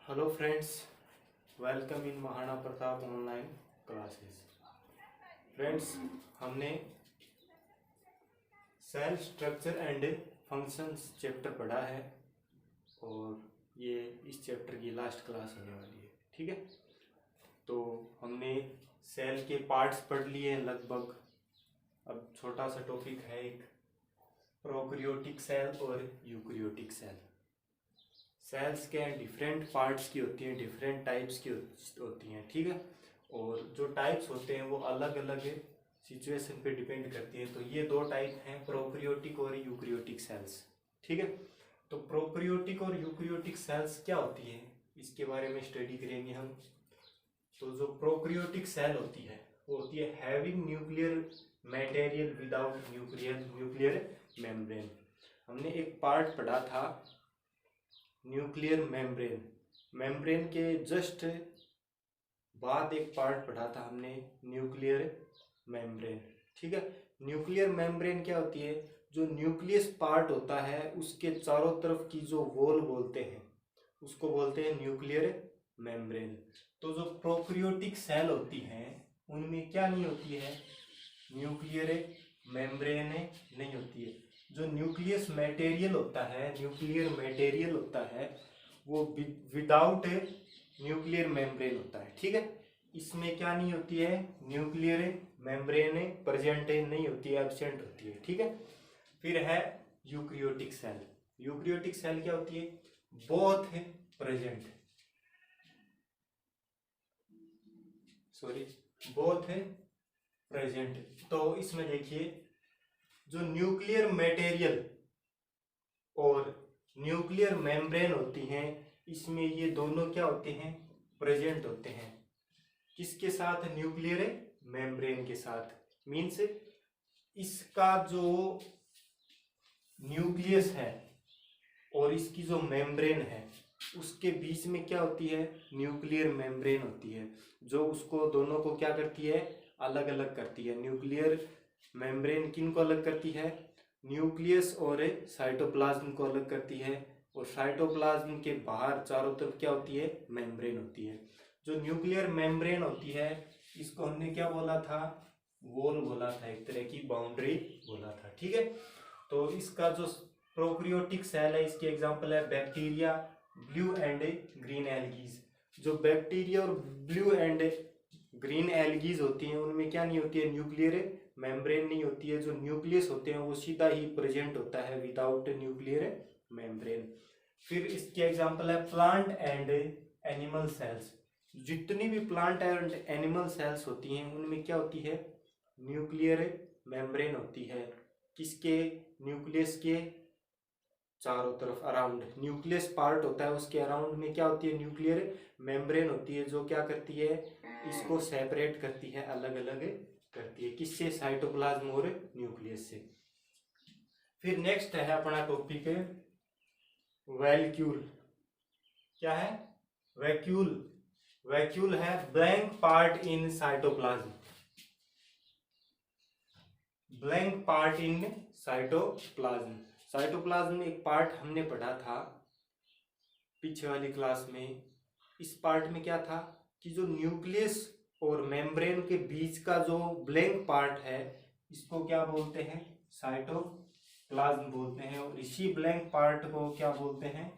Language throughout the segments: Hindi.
Hello friends, welcome in Maharana Pratap online classes. Friends, हमने cell structure and functions chapter पढ़ा है और ये इस चैप्टर की लास्ट क्लास होने वाली है। ठीक है, तो हमने सेल के पार्ट्स पढ़ लिए हैं लगभग। अब छोटा सा टॉपिक है एक, प्रोकैरियोटिक सेल और यूकैरियोटिक सेल। सेल्स के डिफरेंट पार्ट्स की होती हैं, डिफरेंट टाइप्स की होती हैं। ठीक है, और जो टाइप्स होते हैं वो अलग अलग सिचुएशन पे डिपेंड करती हैं। तो ये दो टाइप हैं, प्रोकैरियोटिक और यूकैरियोटिक सेल्स। ठीक है, तो प्रोकैरियोटिक और यूकैरियोटिक सेल्स क्या होती है इसके बारे में स्टडी करेंगे हम। तो जो प्रोकैरियोटिक सेल होती है वो होती है having nuclear material without nuclear membrane. हमने एक पार्ट पढ़ा था न्यूक्लियर मेम्ब्रेन। मेम्ब्रेन के जस्ट बाद एक पार्ट पढ़ा था हमने न्यूक्लियर मेम्ब्रेन। ठीक है, न्यूक्लियर मेम्ब्रेन क्या होती है? जो न्यूक्लियस पार्ट होता है उसके चारों तरफ की जो वॉल बोलते हैं उसको बोलते हैं न्यूक्लियर मेम्ब्रेन। तो जो प्रोकैरियोटिक सेल होती हैं उनमें क्या नहीं होती है? न्यूक्लियर मेम्ब्रेन नहीं होती है। जो न्यूक्लियस मटेरियल होता है, न्यूक्लियर मटेरियल होता है वो विदाउट न्यूक्लियर मेम्ब्रेन होता है। ठीक है, इसमें क्या नहीं होती है? न्यूक्लियर मेम्ब्रेन प्रेजेंट नहीं होती है, एब्सेंट होती है। ठीक है, फिर है यूकैरियोटिक सेल। यूकैरियोटिक सेल क्या होती है? Both present, both present. तो इसमें देखिए, जो न्यूक्लियर मटेरियल और न्यूक्लियर मेम्ब्रेन होती हैं इसमें ये दोनों क्या होते हैं? प्रेजेंट होते हैं। किसके साथ? न्यूक्लियर मेम्ब्रेन के साथ। मीन्स इसका जो न्यूक्लियस है और इसकी जो मेम्ब्रेन है उसके बीच में क्या होती है? न्यूक्लियर मेम्ब्रेन होती है, जो उसको दोनों को क्या करती है? अलग अलग करती है। न्यूक्लियर मेम्ब्रेन किन को अलग करती है? न्यूक्लियस और साइटोप्लाज्म को अलग करती है। और साइटोप्लाज्म के बाहर चारों तरफ क्या होती है? मेम्ब्रेन होती है। जो न्यूक्लियर मेम्ब्रेन होती है इसको हमने क्या बोला था? वॉल बोला था, एक तरह की बाउंड्री बोला था। ठीक है, तो इसका जो प्रोकैरियोटिक सेल है इसके एग्जांपल है bacteria, blue and green algae. जो बैक्टीरिया और ब्लू एंड ग्रीन एल्गीज होती हैं उनमें क्या नहीं होती है? न्यूक्लियर मेम्ब्रेन नहीं होती है। जो न्यूक्लियस होते हैं वो सीधा ही प्रेजेंट होता है विदाउट न्यूक्लियर मेम्ब्रेन। फिर इसके एग्जांपल है प्लांट एंड एनिमल सेल्स। जितनी भी प्लांट एंड एनिमल सेल्स होती हैं उनमें क्या होती है? न्यूक्लियर मेम्ब्रेन होती है। किसके? न्यूक्लियस के चारों तरफ, अराउंड। न्यूक्लियस पार्ट होता है उसके अराउंड में क्या होती है? न्यूक्लियर मेम्ब्रेन होती है, जो क्या करती है? इसको सेपरेट करती है, अलग अलग करती है। किससे? साइटोप्लाज्म और न्यूक्लियस से। फिर नेक्स्ट है अपना टॉपिक वैक्यूल। क्या है? वैक्यूल। वैक्यूल है blank part in cytoplasm. Blank part in cytoplasm. Cytoplasm में एक पार्ट हमने पढ़ा था पीछे वाली क्लास में। इस पार्ट में क्या था कि जो न्यूक्लियस और मेम्ब्रेन के बीच का जो ब्लैंक पार्ट है इसको क्या बोलते हैं? साइटोप्लाज्म बोलते हैं। और इसी ब्लैंक पार्ट को क्या बोलते हैं?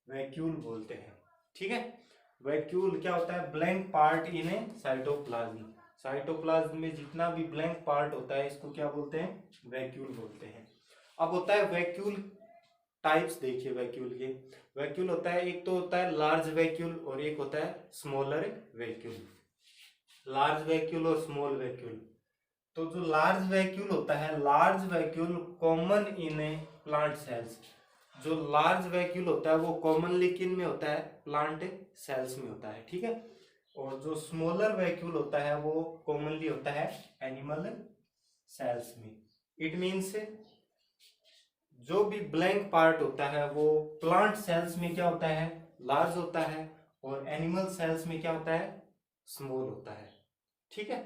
वैक्यूल बोलते हैं। ठीक है, वैक्यूल क्या होता है? Blank part in A cytoplasm. Cytoplasm में जितना भी ब्लैंक पार्ट होता है इसको क्या बोलते हैं? वैक्यूल बोलते हैं। अब होता है वैक्यूल टाइप्स। देखिए वैक्यूल के, वैक्यूल होता है, एक तो होता है लार्ज वैक्यूल और एक होता है स्मॉलर वैक्यूल। लार्ज वैक्यूल और स्मॉल वैक्यूल। तो जो लार्ज वैक्यूल होता है, large vacuole common in plant cells. जो लार्ज वैक्यूल होता है वो कॉमनली किन में होता है? प्लांट सेल्स में होता है। ठीक है, और जो स्मॉलर वैक्यूल होता है वो कॉमनली होता है एनिमल सेल्स में। इट मीन्स जो भी ब्लैंक पार्ट होता है वो प्लांट सेल्स में क्या होता है? लार्ज होता है, और एनिमल सेल्स में क्या होता है? स्मॉल होता है। ठीक है,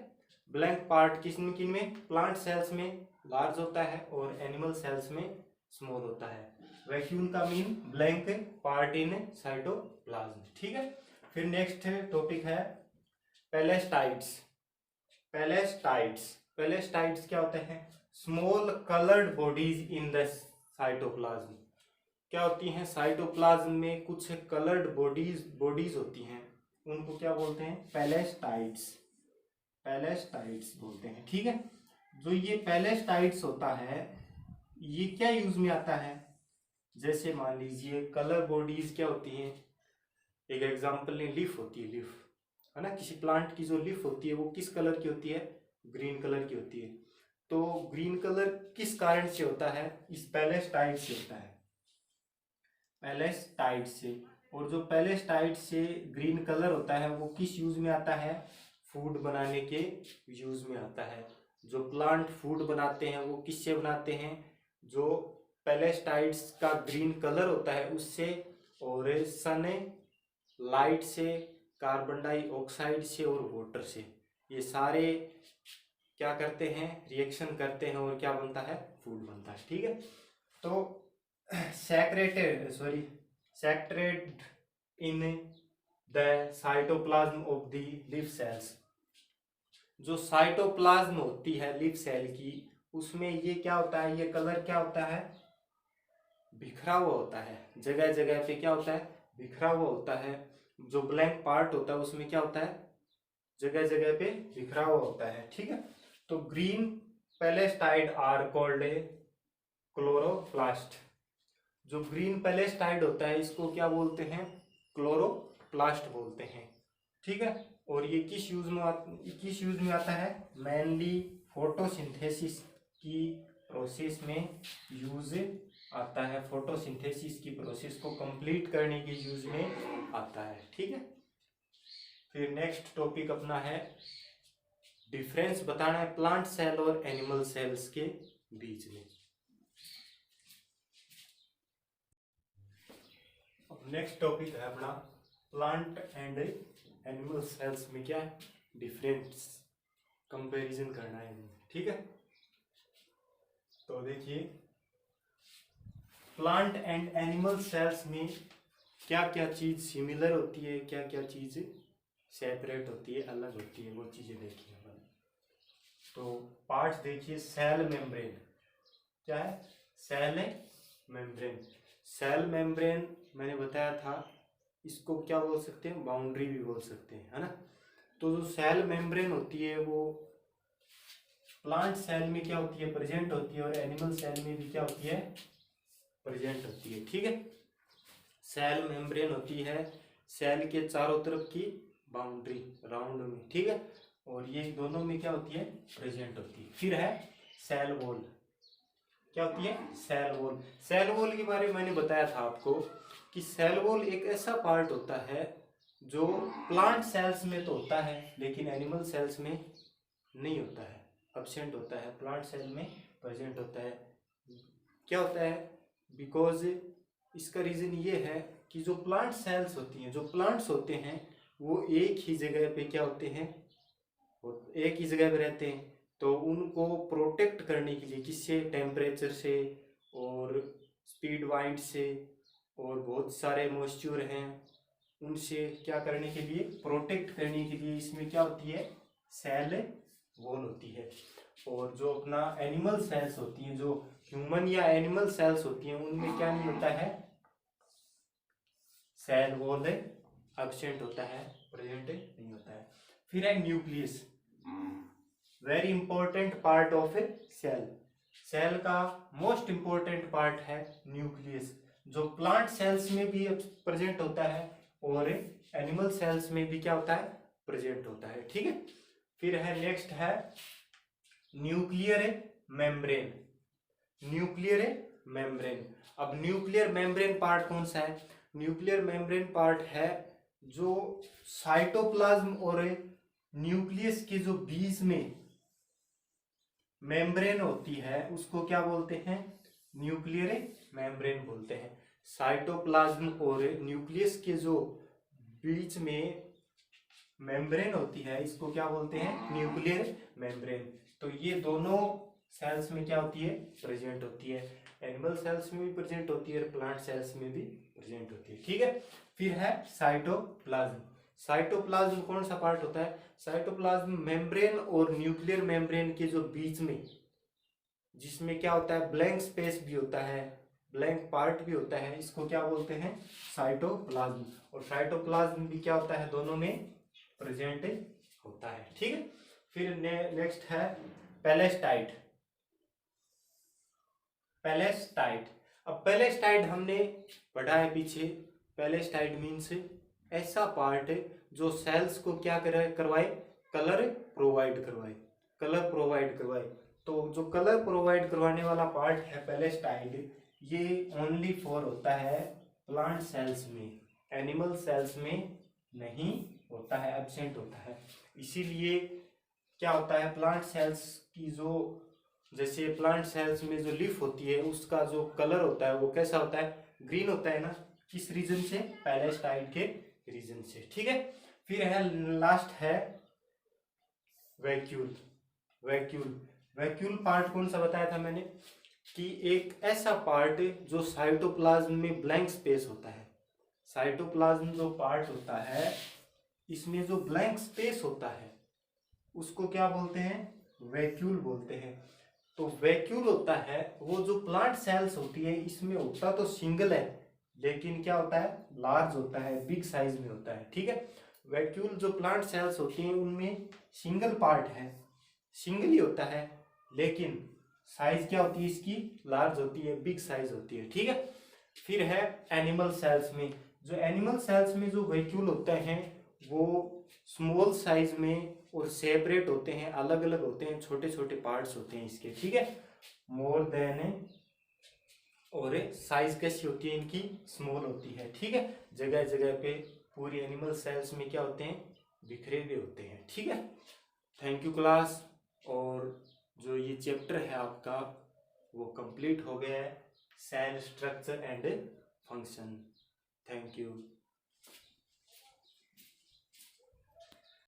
ब्लैंक पार्ट किन में? प्लांट सेल्स में लार्ज होता है और एनिमल सेल्स में स्मॉल होता है। वैक्यूल का mean blank part in cytoplasm, ठीक है। फिर नेक्स्ट टॉपिक है पेलेस्टाइड्स। पेलेस्टाइड्स क्या होते हैं? Small coloured bodies in the cytoplasm. क्या होती हैं? साइटोप्लाज्म में कुछ कलर्ड बॉडीज होती हैं, उनको क्या बोलते हैं? पेलेस्टाइड्स बोलते हैं, ठीक है। जो ये पेलेस्टाइड्स होता है ये क्या यूज में आता है? जैसे मान लीजिए कलर बॉडीज क्या होती हैं, एक एग्जांपल लें, लीफ होती है, लीफ है ना, किसी प्लांट की जो लीफ होती है वो किस कलर की होती है? ग्रीन कलर की होती है। तो ग्रीन कलर किस कारण से होता है? इस पेलेस्टाइड से होता है, पेलेस्टाइड से। और जो पेलेस्टाइड से ग्रीन कलर होता है वो किस यूज में आता है? फूड बनाने के यूज में आता है। जो प्लांट फूड बनाते हैं वो किससे बनाते हैं? जो पेलेस्टाइड्स का ग्रीन कलर होता है उससे, और सन लाइट से, कार्बन डाइऑक्साइड से और वाटर से, ये सारे क्या करते हैं? रिएक्शन करते हैं और क्या बनता है? फूड बनता है, ठीक है। तो secreted in the cytoplasm of the leaf cells. जो साइटोप्लाज्म होती है लीफ सेल की, उसमें ये क्या होता है? ये कलर क्या होता है? बिखरा हुआ होता है, जगह जगह पे क्या होता है? बिखरा हुआ होता है। जो ब्लैंक पार्ट होता है उसमें क्या होता है? जगह जगह पे बिखरा हुआ होता है, ठीक है। तो ग्रीन पेलेस्टाइड आर कॉल्ड क्लोरोप्लास्ट। जो ग्रीन पेलेस्टाइड होता है इसको क्या बोलते हैं? क्लोरोप्लास्ट बोलते हैं, ठीक है। और ये किस यूज में आता है? मेनली फोटोसिंथेसिस की प्रोसेस में यूज आता है। फोटोसिंथेसिस की प्रोसेस को कंप्लीट करने के यूज में आता है, ठीक है। फिर नेक्स्ट टॉपिक अपना है डिफरेंस बताना है प्लांट सेल और एनिमल सेल्स के बीच में। अब नेक्स्ट टॉपिक है अपना प्लांट एंड एनिमल सेल्स में क्या है? डिफरेंस कंपैरिजन करना है, ठीक है। तो देखिए प्लांट एंड एनिमल सेल्स में क्या क्या चीज सिमिलर होती है, क्या क्या चीज सेपरेट होती है, अलग होती है, वो चीजें देखिए अपन। तो पार्ट्स देखिए, सेल मेम्ब्रेन क्या है? Cell membrane. सेल मेम्ब्रेन मैंने बताया था, इसको क्या बोल सकते हैं? बाउंड्री भी बोल सकते हैं, है ना। तो जो सेल मेम्ब्रेन होती है वो प्लांट सेल में क्या होती है? प्रेजेंट होती है, और एनिमल सेल में भी क्या होती है? प्रेजेंट होती है, ठीक है। सेल मेम्ब्रेन होती है सेल के चारों तरफ की बाउंड्री, राउंड में, ठीक है। और ये दोनों में क्या होती है? प्रेजेंट होती है। फिर है सेल वॉल। क्या होती है? Cell wall. सेल वॉल के बारे में मैंने बताया था आपको कि सेल वॉल एक ऐसा पार्ट होता है जो प्लांट सेल्स में तो होता है लेकिन एनिमल सेल्स में नहीं होता है, एब्सेंट होता है। प्लांट सेल में प्रेजेंट होता है। क्या होता है? बिकॉज इसका रीजन ये है कि जो प्लांट सेल्स होती हैं, जो प्लांट्स होते हैं, वो एक ही जगह पे क्या होते हैं? एक ही जगह पे रहते हैं। तो उनको प्रोटेक्ट करने के लिए किससे? टेम्परेचर से और स्पीड वाइंड से और बहुत सारे मॉइस्चर हैं उनसे क्या करने के लिए? प्रोटेक्ट करने के लिए इसमें क्या होती है? सेल वॉल होती है। और जो अपना एनिमल सेल्स होती हैं, जो ह्यूमन या एनिमल सेल्स होती हैं, उनमें क्या नहीं होता है? सेल वॉल एब्सेंट होता है, प्रेजेंट नहीं होता है। फिर है nucleus, very important part of a cell. Cell का मोस्ट इंपॉर्टेंट पार्ट है न्यूक्लियस, जो प्लांट सेल्स में भी प्रेजेंट होता है और एनिमल सेल्स में भी क्या होता है? प्रेजेंट होता है, ठीक है। फिर है नेक्स्ट है न्यूक्लियर मेम्ब्रेन। Nuclear membrane. अब न्यूक्लियर मेम्ब्रेन पार्ट कौन सा है? न्यूक्लियर मेम्ब्रेन पार्ट है जो साइटोप्लाज्म और न्यूक्लियस के जो बीच में मेम्ब्रेन होती है उसको क्या बोलते हैं? न्यूक्लियर मेम्ब्रेन बोलते हैं। साइटोप्लाज्म और न्यूक्लियस के जो बीच में मेम्ब्रेन होती है इसको क्या बोलते हैं? Nuclear membrane. तो ये दोनों सेल्स में क्या होती है? प्रेजेंट होती है। एनिमल सेल्स में भी प्रेजेंट होती है और प्लांट सेल्स में भी प्रेजेंट होती है। ठीक है, फिर है साइटोप्लाज्म। साइटोप्लाज्म कौन सा पार्ट होता है? साइटोप्लाज्म मेम्ब्रेन और न्यूक्लियर मेम्ब्रेन के जो बीच में, जिसमें क्या होता है, ब्लैंक स्पेस भी होता है, ब्लैंक पार्ट भी होता है, इसको क्या बोलते हैं? साइटोप्लाज्म। और साइटोप्लाज्म भी क्या होता है? दोनों में प्रेजेंट होता है। ठीक है, फिर नेक्स्ट है पैलेस्टाइड। पैलेस्टाइड, अब पैलेस्टाइड हमने पढ़ा है पीछे। पैलेस्टाइड मीन्स ऐसा पार्ट जो सेल्स को क्या करवाए? कलर प्रोवाइड करवाए, कलर प्रोवाइड करवाए। तो जो कलर प्रोवाइड करवाने वाला पार्ट है पैलेस्टाइड, ये ओनली फॉर होता है प्लांट सेल्स में, एनिमल सेल्स में नहीं होता है, एब्सेंट होता है। इसीलिए क्या होता है, प्लांट सेल्स की जो, जैसे प्लांट सेल्स में जो लीफ होती है उसका जो कलर होता है वो कैसा होता है? ग्रीन होता है ना। किस रीजन से? पैलेस्टाइड के रीजन से। ठीक है, फिर है लास्ट है वैक्यूल। वैक्यूल, वैक्यूल पार्ट कौन सा बताया था मैंने? कि एक ऐसा पार्ट जो साइटोप्लाज्म में ब्लैंक स्पेस होता है। साइटोप्लाज्म जो पार्ट होता है इसमें जो ब्लैंक स्पेस होता है उसको क्या बोलते हैं? वैक्यूल बोलते हैं। तो वैक्यूल होता है वो जो प्लांट सेल्स होती है, इसमें होता तो सिंगल है लेकिन क्या होता है? लार्ज होता है, बिग साइज में होता है। ठीक है, वैक्यूल जो प्लांट सेल्स होती हैं उनमें सिंगल पार्ट है, सिंगल ही होता है, लेकिन साइज क्या होती है इसकी? लार्ज होती है, बिग साइज होती है। ठीक है, फिर है एनिमल सेल्स में। जो एनिमल सेल्स में जो वैक्यूल होते हैं वो स्मॉल साइज में और सेपरेट होते हैं, अलग अलग होते हैं, छोटे छोटे पार्ट्स होते हैं इसके। ठीक है, मोर देन, और साइज कैसी होती है इनकी? स्मॉल होती है। ठीक है, जगह जगह पे पूरी एनिमल सेल्स में क्या होते हैं? बिखरे हुए होते हैं। ठीक है, थैंक यू क्लास। और जो ये चैप्टर है आपका वो कंप्लीट हो गया है, cell structure and function. Thank you.